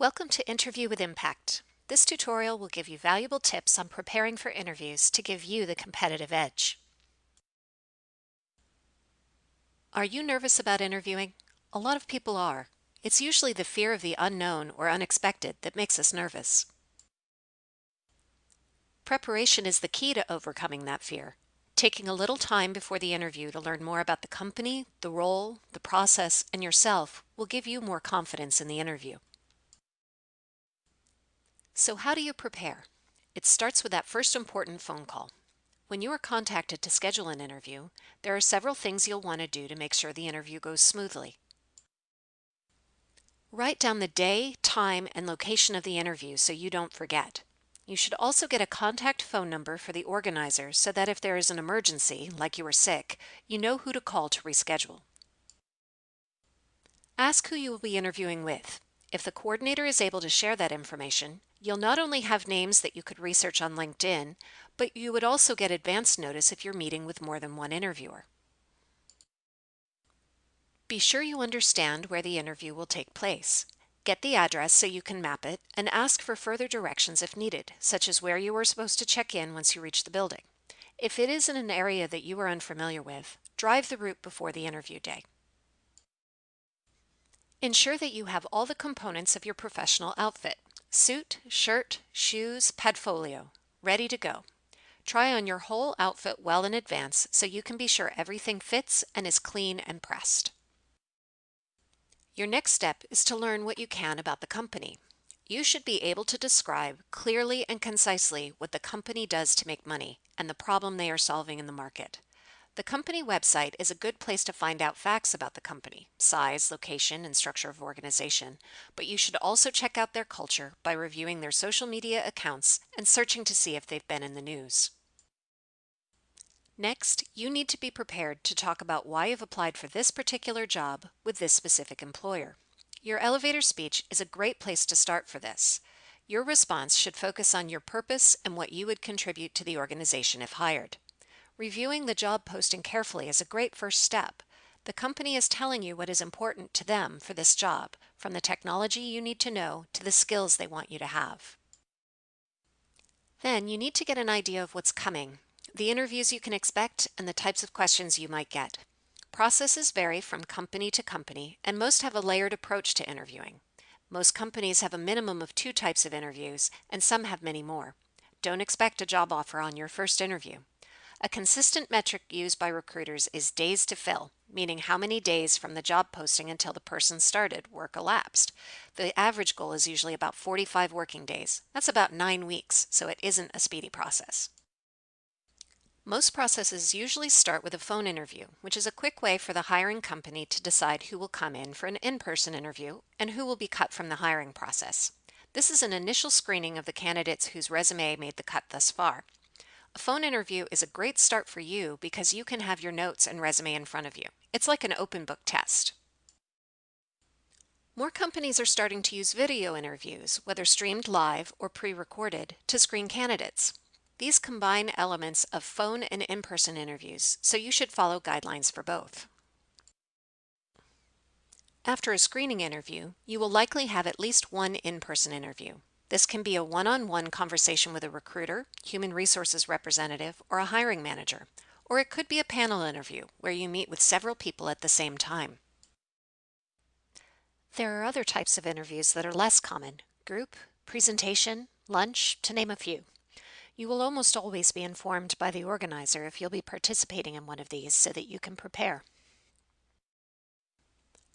Welcome to Interview with Impact. This tutorial will give you valuable tips on preparing for interviews to give you the competitive edge. Are you nervous about interviewing? A lot of people are. It's usually the fear of the unknown or unexpected that makes us nervous. Preparation is the key to overcoming that fear. Taking a little time before the interview to learn more about the company, the role, the process, and yourself will give you more confidence in the interview. So how do you prepare? It starts with that first important phone call. When you are contacted to schedule an interview, there are several things you'll want to do to make sure the interview goes smoothly. Write down the day, time, and location of the interview so you don't forget. You should also get a contact phone number for the organizer so that if there is an emergency, like you are sick, you know who to call to reschedule. Ask who you will be interviewing with. If the coordinator is able to share that information, you'll not only have names that you could research on LinkedIn, but you would also get advance notice if you're meeting with more than one interviewer. Be sure you understand where the interview will take place. Get the address so you can map it and ask for further directions if needed, such as where you are supposed to check in once you reach the building. If it is in an area that you are unfamiliar with, drive the route before the interview day. Ensure that you have all the components of your professional outfit: suit, shirt, shoes, padfolio, ready to go. Try on your whole outfit well in advance so you can be sure everything fits and is clean and pressed. Your next step is to learn what you can about the company. You should be able to describe clearly and concisely what the company does to make money and the problem they are solving in the market. The company website is a good place to find out facts about the company, size, location, and structure of organization, but you should also check out their culture by reviewing their social media accounts and searching to see if they've been in the news. Next, you need to be prepared to talk about why you've applied for this particular job with this specific employer. Your elevator speech is a great place to start for this. Your response should focus on your purpose and what you would contribute to the organization if hired. Reviewing the job posting carefully is a great first step. The company is telling you what is important to them for this job, from the technology you need to know to the skills they want you to have. Then you need to get an idea of what's coming, the interviews you can expect, and the types of questions you might get. Processes vary from company to company, and most have a layered approach to interviewing. Most companies have a minimum of 2 types of interviews, and some have many more. Don't expect a job offer on your first interview. A consistent metric used by recruiters is days to fill, meaning how many days from the job posting until the person started work elapsed. The average goal is usually about 45 working days. That's about 9 weeks, so it isn't a speedy process. Most processes usually start with a phone interview, which is a quick way for the hiring company to decide who will come in for an in-person interview and who will be cut from the hiring process. This is an initial screening of the candidates whose resume made the cut thus far. A phone interview is a great start for you because you can have your notes and resume in front of you. It's like an open book test. More companies are starting to use video interviews, whether streamed live or pre-recorded, to screen candidates. These combine elements of phone and in-person interviews, so you should follow guidelines for both. After a screening interview, you will likely have at least one in-person interview. This can be a one-on-one conversation with a recruiter, human resources representative, or a hiring manager, or it could be a panel interview where you meet with several people at the same time. There are other types of interviews that are less common: group, presentation, lunch, to name a few. You will almost always be informed by the organizer if you'll be participating in one of these so that you can prepare.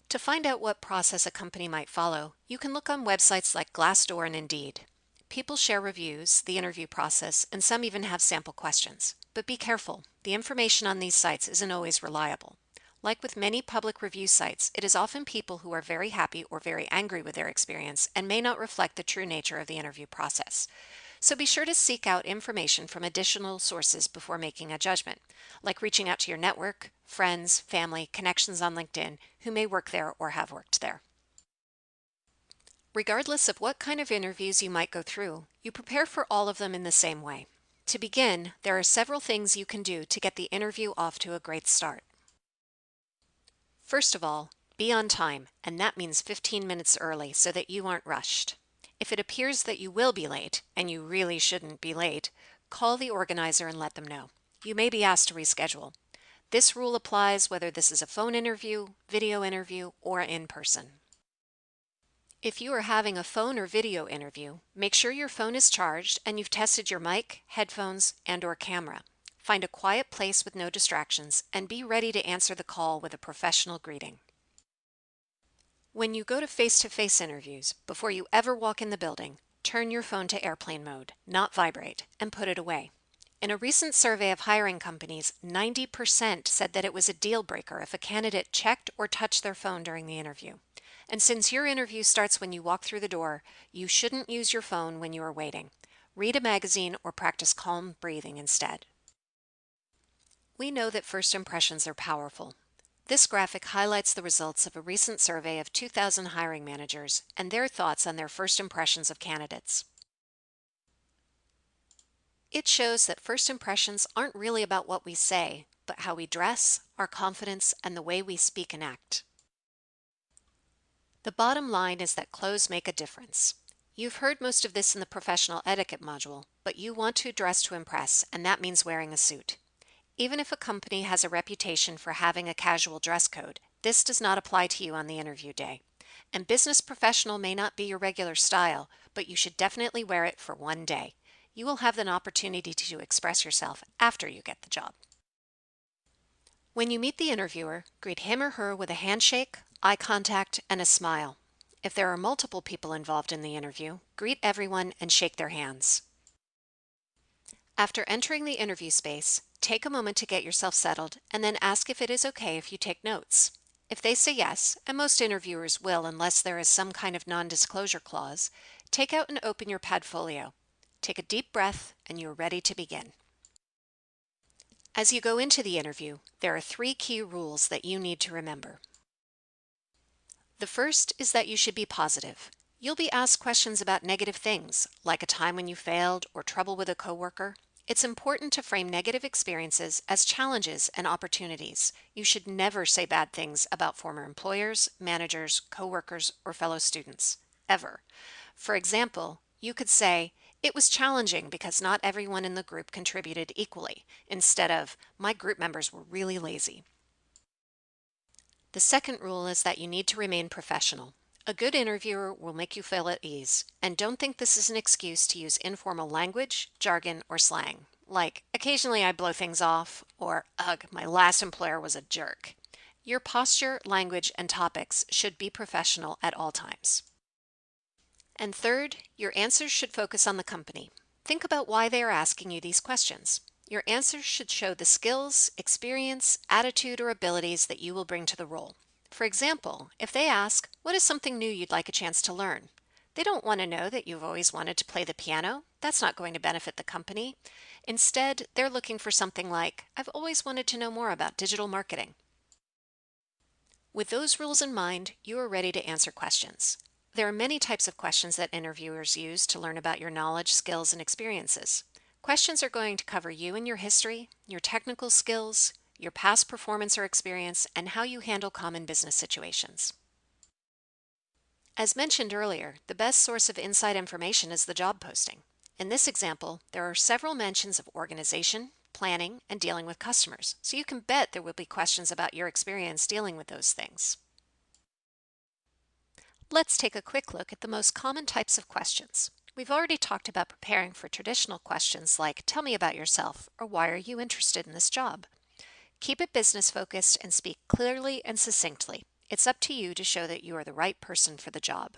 To find out what process a company might follow, you can look on websites like Glassdoor and Indeed. People share reviews, the interview process, and some even have sample questions. But be careful, the information on these sites isn't always reliable. Like with many public review sites, it is often people who are very happy or very angry with their experience and may not reflect the true nature of the interview process. So be sure to seek out information from additional sources before making a judgment, like reaching out to your network, friends, family, connections on LinkedIn who may work there or have worked there. Regardless of what kind of interviews you might go through, you prepare for all of them in the same way. To begin, there are several things you can do to get the interview off to a great start. First of all, Be on time, and that means 15 minutes early so that you aren't rushed. If it appears that you will be late, and you really shouldn't be late, call the organizer and let them know. You may be asked to reschedule. This rule applies whether this is a phone interview, video interview, or in person. If you are having a phone or video interview, make sure your phone is charged and you've tested your mic, headphones, and/or camera. Find a quiet place with no distractions and be ready to answer the call with a professional greeting. When you go to face-to-face interviews, before you ever walk in the building, turn your phone to airplane mode, not vibrate, and put it away. In a recent survey of hiring companies, 90% said that it was a deal breaker if a candidate checked or touched their phone during the interview. And since your interview starts when you walk through the door, you shouldn't use your phone when you are waiting. Read a magazine or practice calm breathing instead. We know that first impressions are powerful. This graphic highlights the results of a recent survey of 2,000 hiring managers and their thoughts on their first impressions of candidates. It shows that first impressions aren't really about what we say, but how we dress, our confidence, and the way we speak and act. The bottom line is that clothes make a difference. You've heard most of this in the professional etiquette module, but you want to dress to impress, and that means wearing a suit. Even if a company has a reputation for having a casual dress code, this does not apply to you on the interview day. And business professional may not be your regular style, but you should definitely wear it for one day. You will have an opportunity to express yourself after you get the job. When you meet the interviewer, greet him or her with a handshake, eye contact, and a smile. If there are multiple people involved in the interview, greet everyone and shake their hands. After entering the interview space, take a moment to get yourself settled and then ask if it is okay if you take notes. If they say yes, and most interviewers will unless there is some kind of non-disclosure clause, take out and open your Padfolio. Take a deep breath and you are ready to begin. As you go into the interview, there are 3 key rules that you need to remember. The first is that you should be positive. You'll be asked questions about negative things, like a time when you failed or trouble with a coworker. It's important to frame negative experiences as challenges and opportunities. You should never say bad things about former employers, managers, coworkers, or fellow students, ever. For example, you could say, "It was challenging because not everyone in the group contributed equally," instead of, "My group members were really lazy." The second rule is that you need to remain professional. A good interviewer will make you feel at ease, and don't think this is an excuse to use informal language, jargon, or slang, like "occasionally I blow things off," or "ugh, my last employer was a jerk." Your posture, language, and topics should be professional at all times. And third, your answers should focus on the company. Think about why they are asking you these questions. Your answers should show the skills, experience, attitude, or abilities that you will bring to the role. For example, if they ask, "What is something new you'd like a chance to learn?" They don't want to know that you've always wanted to play the piano. That's not going to benefit the company. Instead, they're looking for something like, "I've always wanted to know more about digital marketing." With those rules in mind, you are ready to answer questions. There are many types of questions that interviewers use to learn about your knowledge, skills, and experiences. Questions are going to cover you and your history, your technical skills, your past performance or experience, and how you handle common business situations. As mentioned earlier, the best source of inside information is the job posting. In this example, there are several mentions of organization, planning, and dealing with customers, so you can bet there will be questions about your experience dealing with those things. Let's take a quick look at the most common types of questions. We've already talked about preparing for traditional questions like, "Tell me about yourself," or "Why are you interested in this job?" Keep it business focused and speak clearly and succinctly. It's up to you to show that you are the right person for the job.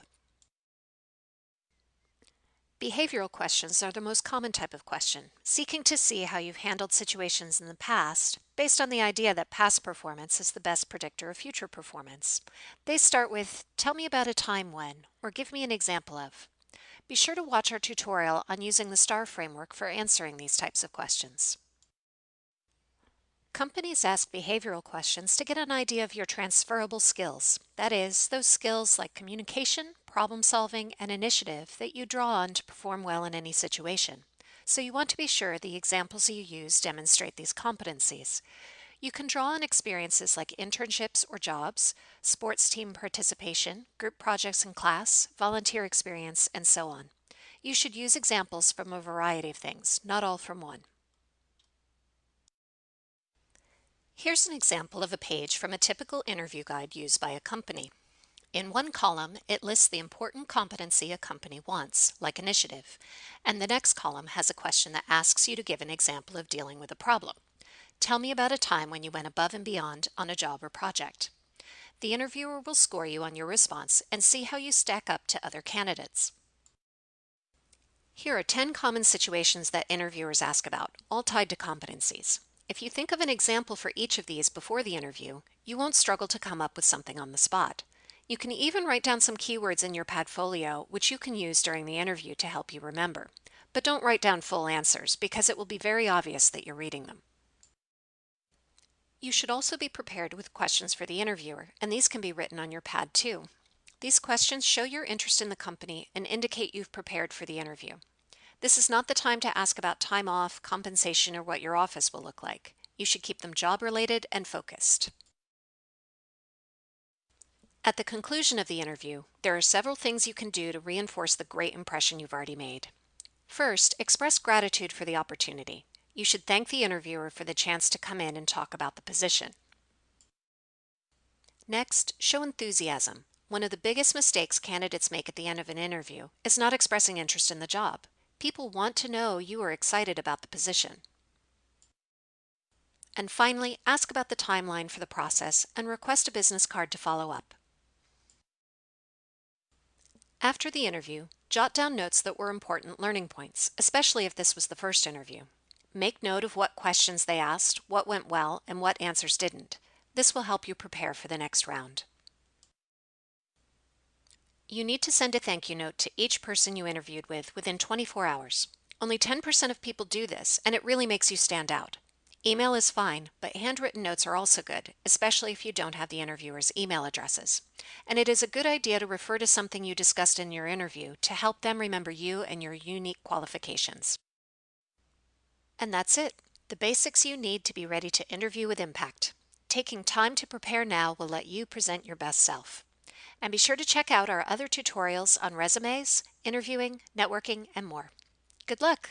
Behavioral questions are the most common type of question, seeking to see how you've handled situations in the past based on the idea that past performance is the best predictor of future performance. They start with, "Tell me about a time when," or "Give me an example of." Be sure to watch our tutorial on using the STAR framework for answering these types of questions. Companies ask behavioral questions to get an idea of your transferable skills. That is, those skills like communication, problem solving, and initiative that you draw on to perform well in any situation. So you want to be sure the examples you use demonstrate these competencies. You can draw on experiences like internships or jobs, sports team participation, group projects in class, volunteer experience, and so on. You should use examples from a variety of things, not all from one. Here's an example of a page from a typical interview guide used by a company. In one column, it lists the important competency a company wants, like initiative, and the next column has a question that asks you to give an example of dealing with a problem. Tell me about a time when you went above and beyond on a job or project. The interviewer will score you on your response and see how you stack up to other candidates. Here are 10 common situations that interviewers ask about, all tied to competencies. If you think of an example for each of these before the interview, you won't struggle to come up with something on the spot. You can even write down some keywords in your Padfolio, which you can use during the interview to help you remember. But don't write down full answers, because it will be very obvious that you're reading them. You should also be prepared with questions for the interviewer, and these can be written on your pad too. These questions show your interest in the company and indicate you've prepared for the interview. This is not the time to ask about time off, compensation, or what your office will look like. You should keep them job-related and focused. At the conclusion of the interview, there are several things you can do to reinforce the great impression you've already made. First, express gratitude for the opportunity. You should thank the interviewer for the chance to come in and talk about the position. Next, show enthusiasm. One of the biggest mistakes candidates make at the end of an interview is not expressing interest in the job. People want to know you are excited about the position. And finally, ask about the timeline for the process and request a business card to follow up. After the interview, jot down notes that were important learning points, especially if this was the first interview. Make note of what questions they asked, what went well, and what answers didn't. This will help you prepare for the next round. You need to send a thank you note to each person you interviewed with within 24 hours. Only 10% of people do this, and it really makes you stand out. Email is fine, but handwritten notes are also good, especially if you don't have the interviewer's email addresses. And it is a good idea to refer to something you discussed in your interview to help them remember you and your unique qualifications. And that's it. The basics you need to be ready to interview with impact. Taking time to prepare now will let you present your best self. And be sure to check out our other tutorials on resumes, interviewing, networking, and more. Good luck!